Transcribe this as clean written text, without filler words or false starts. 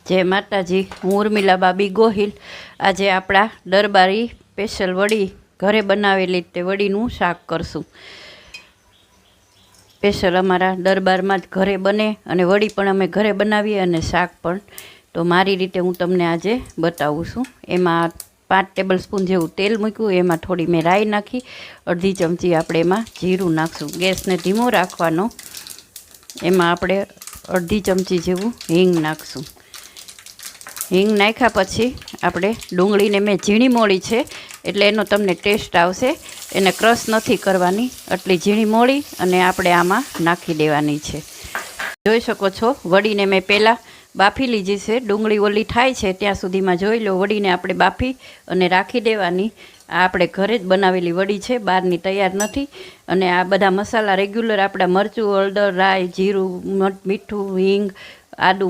जय माताजी। हूँ उर्मिला बाबी गोहिल। आज आपड़ा दरबारी स्पेशल वड़ी घरे बनावेली ते वड़ीनुं शाक करशुं। स्पेशल अमारा दरबार में घरे बने अने वड़ी पण अमे घरे बनावीए अने शाक पण। तो मारी रीते हूँ तमने आजे बतावुं छुं। एमां 5 टेबल स्पून जेवुं तेल मूक्युं, एमां थोड़ी मैं राई नाखी, अर्धी चमची आपणे एमां जीरुं नाखशुं। गैस ने धीमो राखवानो। एमां आपणे अर्धी चमची जेवुं हींग नाखशुं। हींग नाख्या पछी आपणे डूंगळीने मैं झीणी मोळी छे एटले एनो तमने टेस्ट आवशे। एने क्रश नथी करवानी, आटली झीणी मोळी अने आपणे आमां नाखी देवानी छे। जोई शको छो वड़ीने मैं पहेला बाफी लीधी छे। डूंगળી ओली थाय छे त्यां सुधीमां जोई लो। वड़ीने आपणे बाफी अने राखी देवानी। आ आपणे घरे ज बनावेली वड़ी छे, बहारनी तैयार नथी। अने आ बधा मसाला रेग्युलर आपड़ा मरचुं, हळદર, राई, जीरुं, मीठुं, हींग, आदુ,